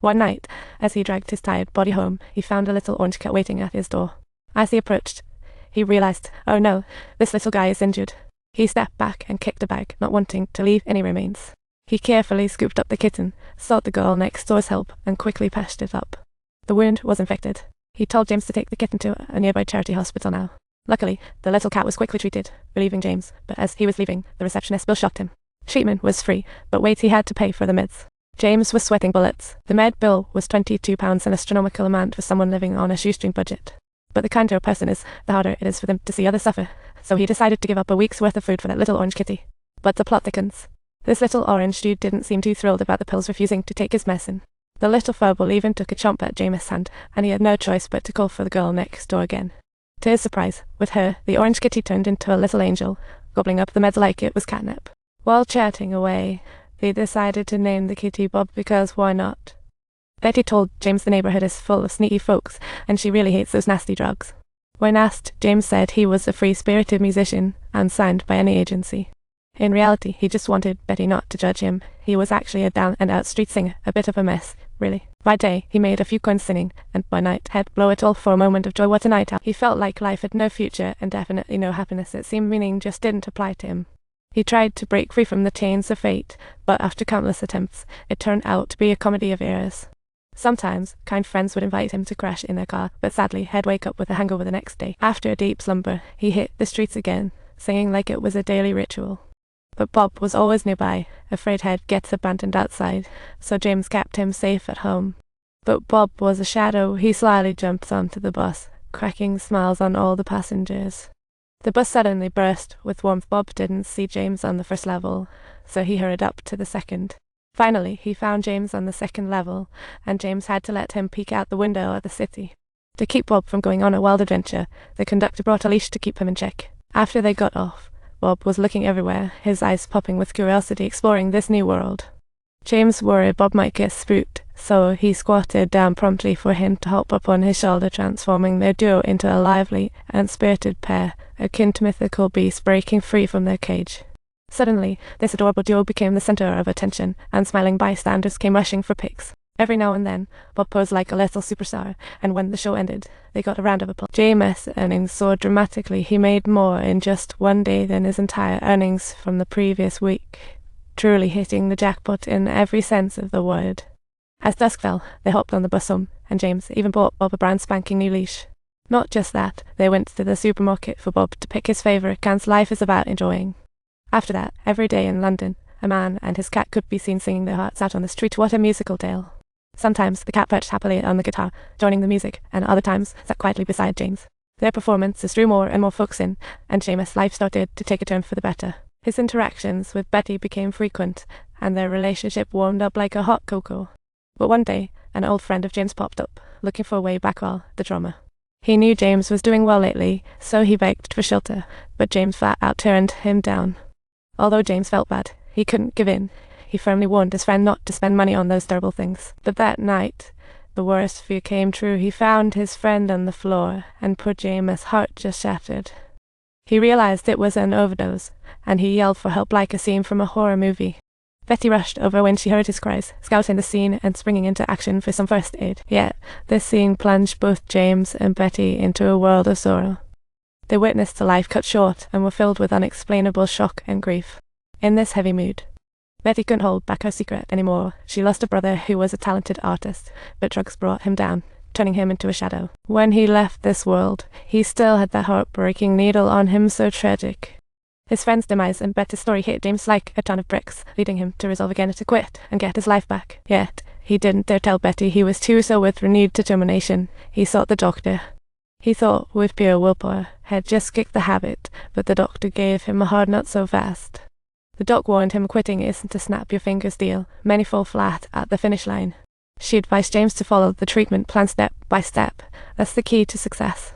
One night, as he dragged his tired body home, he found a little orange cat waiting at his door. As he approached, he realized, oh no, this little guy is injured. He stepped back and kicked the bag, not wanting to leave any remains. He carefully scooped up the kitten, sought the girl next door's help, and quickly patched it up. The wound was infected. He told James to take the kitten to a nearby charity hospital now. Luckily, the little cat was quickly treated, relieving James, but as he was leaving, the receptionist bill shocked him. Treatment was free, but wait, he had to pay for the meds. James was sweating bullets. The med bill was £22, an astronomical amount for someone living on a shoestring budget. But the kinder a person is, the harder it is for them to see others suffer, so he decided to give up a week's worth of food for that little orange kitty. But the plot thickens. This little orange dude didn't seem too thrilled about the pills refusing to take his medicine. The little furball even took a chomp at James' hand, and he had no choice but to call for the girl next door again. To his surprise, with her, the orange kitty turned into a little angel, gobbling up the meds like it was catnip. While chatting away, they decided to name the kitty Bob because why not? Betty told James the neighborhood is full of sneaky folks, and she really hates those nasty drugs. When asked, James said he was a free-spirited musician, unsigned by any agency. In reality, he just wanted Betty not to judge him. He was actually a down-and-out street singer, a bit of a mess, really. By day, he made a few coins singing, and by night, he'd blow it all for a moment of joy. What a night out. He felt like life had no future, and definitely no happiness. It seemed meaning just didn't apply to him. He tried to break free from the chains of fate, but after countless attempts, it turned out to be a comedy of errors. Sometimes, kind friends would invite him to crash in their car, but sadly, he'd wake up with a hangover the next day. After a deep slumber, he hit the streets again, singing like it was a daily ritual. But Bob was always nearby, afraid he'd get abandoned outside, so James kept him safe at home. But Bob was a shadow. He slyly jumped onto the bus, cracking smiles on all the passengers. The bus suddenly burst with warmth. Bob didn't see James on the first level, so he hurried up to the second. Finally, he found James on the second level, and James had to let him peek out the window at the city. To keep Bob from going on a wild adventure, the conductor brought a leash to keep him in check. After they got off, Bob was looking everywhere, his eyes popping with curiosity, exploring this new world. James worried Bob might get spooked, so he squatted down promptly for him to hop up on his shoulder, transforming their duo into a lively and spirited pair, akin to mythical beasts breaking free from their cage. Suddenly, this adorable duo became the center of attention, and smiling bystanders came rushing for pics. Every now and then, Bob posed like a little superstar, and when the show ended, they got a round of applause. James' earnings soared dramatically. He made more in just one day than his entire earnings from the previous week, truly hitting the jackpot in every sense of the word. As dusk fell, they hopped on the bus home, and James even bought Bob a brand spanking new leash. Not just that, they went to the supermarket for Bob to pick his favourite cans life is about enjoying. After that, every day in London, a man and his cat could be seen singing their hearts out on the street. What a musical tale. Sometimes the cat perched happily on the guitar, joining the music, and other times sat quietly beside James. Their performances drew more and more folks in, and James' life started to take a turn for the better. His interactions with Betty became frequent, and their relationship warmed up like a hot cocoa. But one day, an old friend of James popped up, looking for a way back while the drummer. He knew James was doing well lately, so he begged for shelter, but James flat out turned him down. Although James felt bad, he couldn't give in. He firmly warned his friend not to spend money on those terrible things. But that night, the worst fear came true. He found his friend on the floor, and poor James' heart just shattered. He realized it was an overdose, and he yelled for help like a scene from a horror movie. Betty rushed over when she heard his cries, scouting the scene and springing into action for some first aid. Yet, this scene plunged both James and Betty into a world of sorrow. They witnessed a life cut short and were filled with unexplainable shock and grief. In this heavy mood, Betty couldn't hold back her secret anymore. She lost a brother who was a talented artist, but drugs brought him down, turning him into a shadow. When he left this world, he still had that heartbreaking needle on him, so tragic. His friend's demise and Betty's story hit James like a ton of bricks, leading him to resolve again to quit and get his life back. Yet, he didn't dare tell Betty he was too, so with renewed determination, he sought the doctor. He thought, with pure willpower, had just kicked the habit, but the doctor gave him a hard nut so fast. The doc warned him quitting isn't a snap-your-fingers deal. Many fall flat at the finish line. She advised James to follow the treatment plan step by step. That's the key to success.